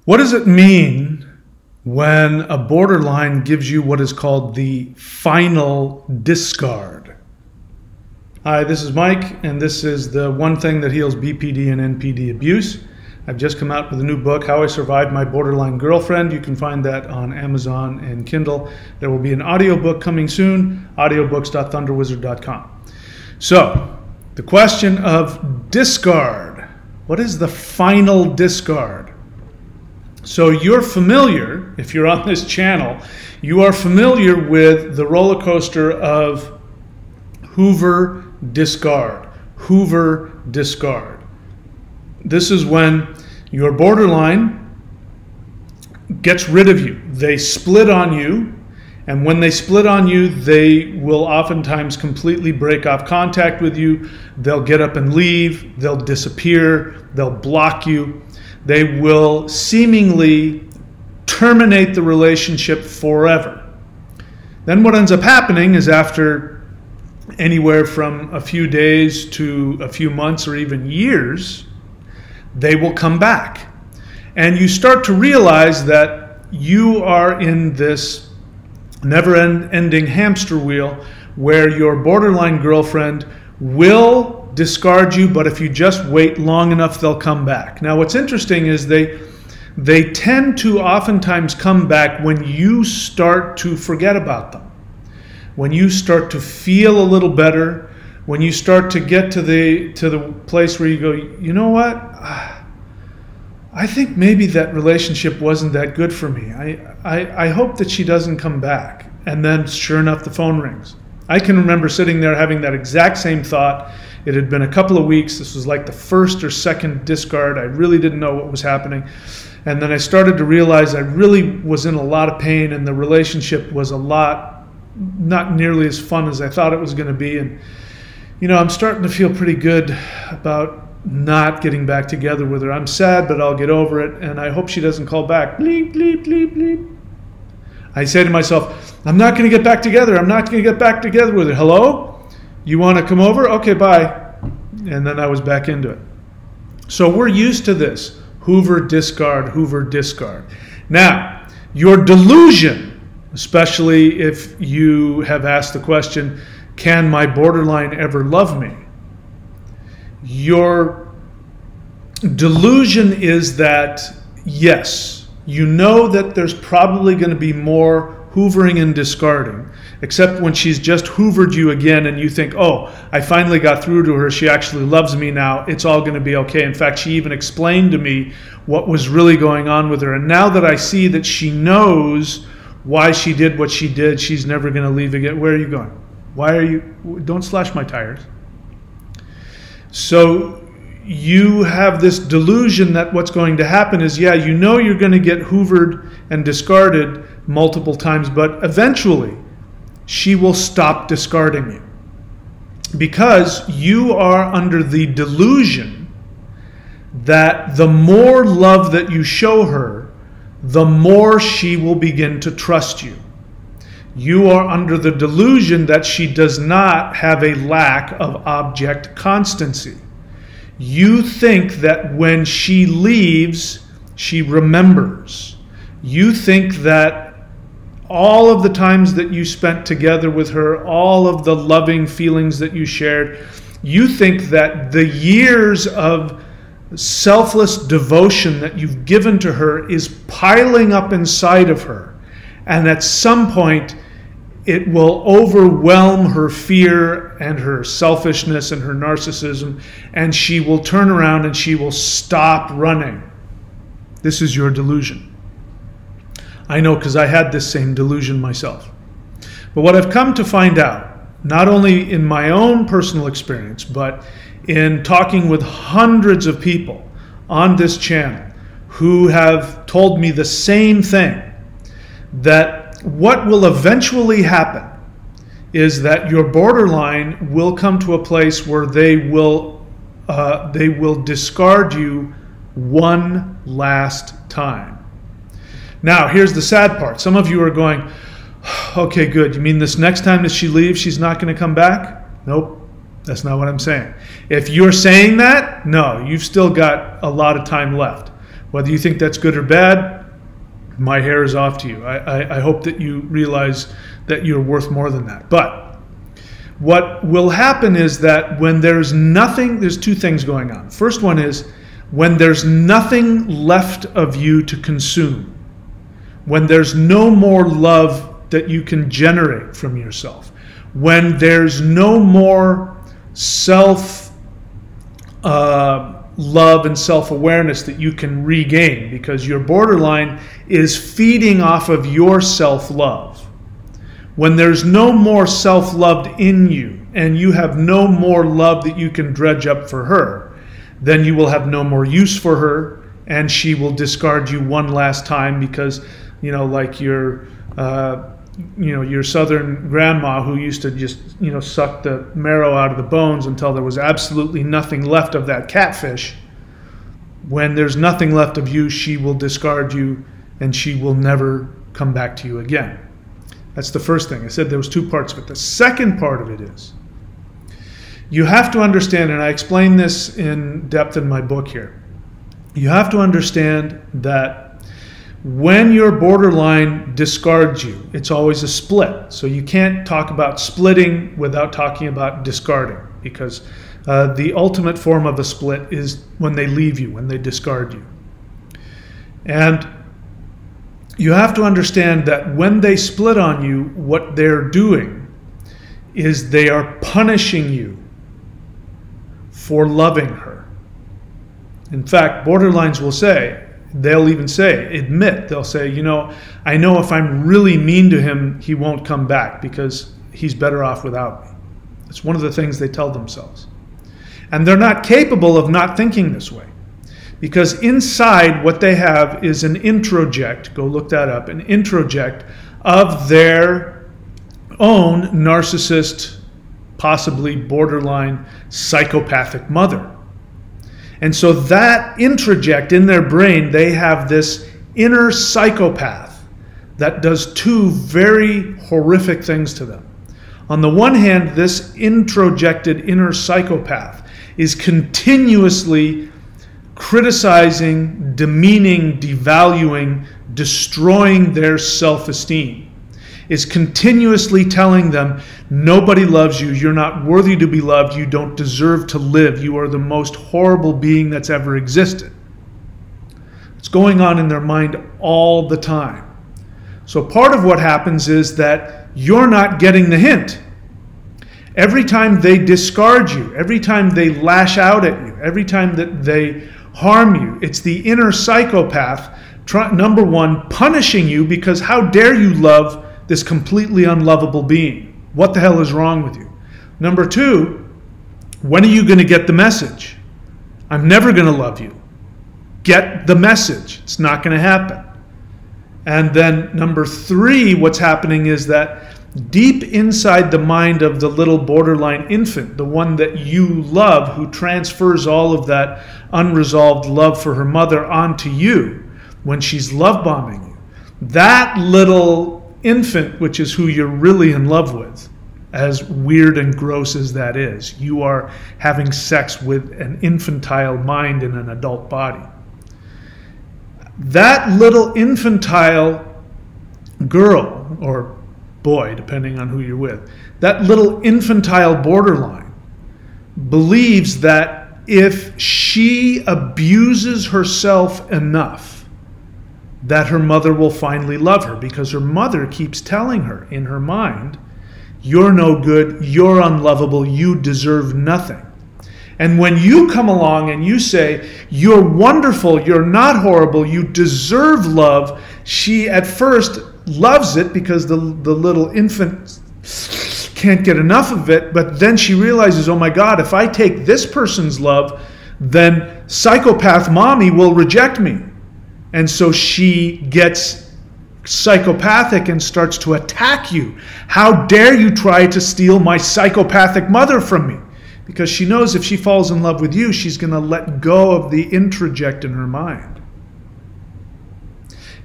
What does it mean when a borderline gives you what is called the final discard? Hi, this is Mike, and this is the one thing that heals BPD and NPD abuse. I've just come out with a new book, How I Survived My Borderline Girlfriend. You can find that on Amazon and Kindle. There will be an audiobook coming soon, audiobooks.thunderwizard.com. So, the question of discard. What is the final discard? So you're familiar, if you're on this channel, you are familiar with the roller coaster of Hoover discard. Hoover discard. This is when your borderline gets rid of you. They split on you, and when they split on you, they will oftentimes completely break off contact with you. They'll get up and leave. They'll disappear. They'll block you. They will seemingly terminate the relationship forever. Then what ends up happening is after anywhere from a few days to a few months or even years, they will come back. And you start to realize that you are in this never-ending hamster wheel where your borderline girlfriend will discard you, but if you just wait long enough, they'll come back. Now, what's interesting is they tend to oftentimes come back when you start to forget about them, when you start to feel a little better, when you start to get to the place where you go, you know what? I think maybe that relationship wasn't that good for me. I hope that she doesn't come back. And then sure enough, the phone rings. I can remember sitting there having that exact same thought. It had been a couple of weeks. This was like the first or second discard. I really didn't know what was happening. And then I started to realize I really was in a lot of pain, and the relationship was not nearly as fun as I thought it was going to be. And, you know, I'm starting to feel pretty good about not getting back together with her. I'm sad, but I'll get over it, and I hope she doesn't call back. Bleep, bleep, bleep, bleep. I say to myself, I'm not going to get back together. I'm not going to get back together with her. Hello? You want to come over? Okay, bye. And then I was back into it. So we're used to this. Hoover discard, Hoover discard. Now, your delusion, especially if you have asked the question, can my borderline ever love me? Your delusion is that, yes, you know that there's probably going to be more hoovering and discarding, except when she's just hoovered you again and you think, oh, I finally got through to her. She actually loves me now. It's all going to be okay. In fact, she even explained to me what was really going on with her. And now that I see that she knows why she did what she did, she's never going to leave again. Where are you going? Why are you? Don't slash my tires. So you have this delusion that what's going to happen is, yeah, you know you're going to get hoovered and discarded multiple times, but eventually she will stop discarding you because you are under the delusion that the more love that you show her, the more she will begin to trust you. You are under the delusion that she does not have a lack of object constancy. You think that when she leaves, she remembers. You think that all of the times that you spent together with her, all of the loving feelings that you shared, you think that the years of selfless devotion that you've given to her is piling up inside of her. And at some point, it will overwhelm her fear and her selfishness and her narcissism, and she will turn around and she will stop running. This is your delusion. I know, because I had this same delusion myself. But what I've come to find out, not only in my own personal experience, but in talking with hundreds of people on this channel who have told me the same thing, that what will eventually happen is that your borderline will come to a place where they will discard you one last time. Now, here's the sad part. Some of you are going, okay, good. You mean this next time that she leaves, she's not going to come back? Nope. That's not what I'm saying. If you're saying that, no, you've still got a lot of time left. Whether you think that's good or bad, my hair is off to you. I hope that you realize that you're worth more than that. But what will happen is that when there's nothing, there's two things going on. First one is when there's nothing left of you to consume, when there's no more love that you can generate from yourself, when there's no more love and self-awareness that you can regain, because your borderline is feeding off of your self-love. When there's no more self-love in you and you have no more love that you can dredge up for her, then you will have no more use for her, and she will discard you one last time because, like your southern grandma who used to just, suck the marrow out of the bones until there was absolutely nothing left of that catfish. When there's nothing left of you, she will discard you and she will never come back to you again. That's the first thing. I said there was two parts of it. The second part of it is you have to understand, and I explain this in depth in my book here, you have to understand that when your borderline discards you, it's always a split. So you can't talk about splitting without talking about discarding, because the ultimate form of a split is when they leave you, when they discard you. And you have to understand that when they split on you, what they're doing is they are punishing you for loving her. In fact, borderlines will say, they'll even say, they'll say, I know if I'm really mean to him, he won't come back because he's better off without me. It's one of the things they tell themselves. And they're not capable of not thinking this way, because inside what they have is an introject, go look that up, an introject of their own narcissist, possibly borderline psychopathic mother. And so that introject in their brain, they have this inner psychopath that does two very horrific things to them. On the one hand, this introjected inner psychopath is continuously criticizing, demeaning, devaluing, destroying their self-esteem, is continuously telling them, nobody loves you, you're not worthy to be loved, you don't deserve to live, you are the most horrible being that's ever existed. It's going on in their mind all the time. So part of what happens is that you're not getting the hint. Every time they discard you, every time they lash out at you, every time that they harm you, it's the inner psychopath, number one, punishing you because how dare you love this completely unlovable being? What the hell is wrong with you? Number two, when are you going to get the message? I'm never going to love you. Get the message. It's not going to happen. And then number three, what's happening is that deep inside the mind of the little borderline infant, the one that you love, who transfers all of that unresolved love for her mother onto you when she's love bombing you, that little infant, which is who you're really in love with, as weird and gross as that is, you are having sex with an infantile mind in an adult body. That little infantile girl, or boy, depending on who you're with, that little infantile borderline believes that if she abuses herself enough, that her mother will finally love her, because her mother keeps telling her in her mind, you're no good, you're unlovable, you deserve nothing. And when you come along and you say, you're wonderful, you're not horrible, you deserve love, she at first loves it because the little infant can't get enough of it, but then she realizes, oh my God, if I take this person's love, then psychopath mommy will reject me. And so she gets psychopathic and starts to attack you. How dare you try to steal my psychopathic mother from me? Because she knows if she falls in love with you, she's going to let go of the introject in her mind.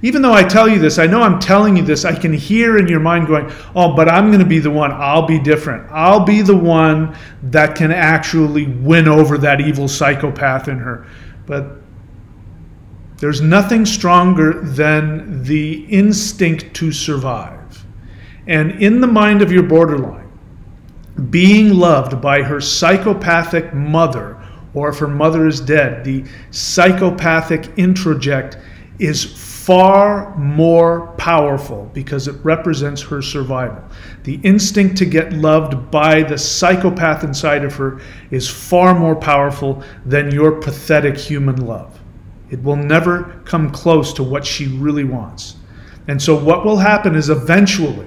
Even though I tell you this, I know I'm telling you this, I can hear in your mind going, oh, but I'm going to be the one, I'll be different. I'll be the one that can actually win over that evil psychopath in her. But There's nothing stronger than the instinct to survive. And in the mind of your borderline, being loved by her psychopathic mother, or if her mother is dead, the psychopathic introject is far more powerful because it represents her survival. The instinct to get loved by the psychopath inside of her is far more powerful than your pathetic human love. It will never come close to what she really wants. And so what will happen is eventually,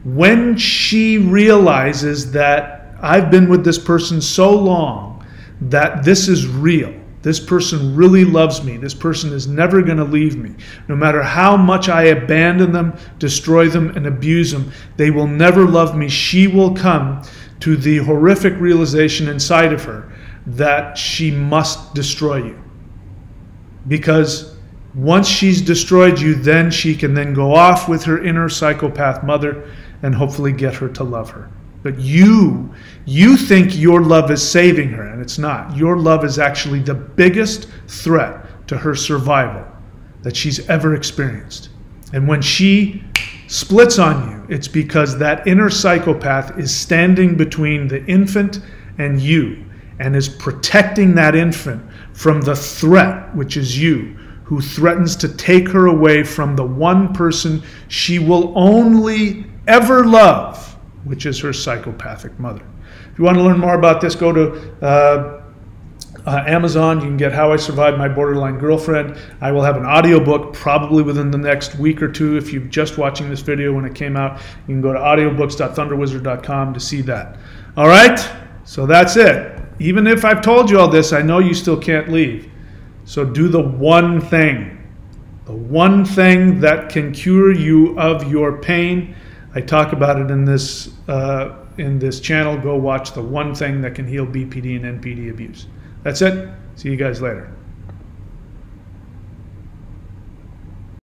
when she realizes that I've been with this person so long that this is real, this person really loves me, this person is never going to leave me, no matter how much I abandon them, destroy them, and abuse them, they will never love me. She will come to the horrific realization inside of her that she must destroy you. Because once she's destroyed you, then she can then go off with her inner psychopath mother and hopefully get her to love her. But you think your love is saving her, and it's not. Your love is actually the biggest threat to her survival that she's ever experienced. And when she splits on you, it's because that inner psychopath is standing between the infant and you, and is protecting that infant from the threat, which is you, who threatens to take her away from the one person she will only ever love, which is her psychopathic mother. If you want to learn more about this, go to Amazon. You can get How I Survived My Borderline Girlfriend. I will have an audiobook probably within the next week or two. If you're just watching this video when it came out, you can go to audiobooks.thunderwizard.com to see that. All right? So that's it. Even if I've told you all this, I know you still can't leave. So do the one thing. The one thing that can cure you of your pain. I talk about it in this channel. Go watch The One Thing That Can Heal BPD and NPD Abuse. That's it. See you guys later.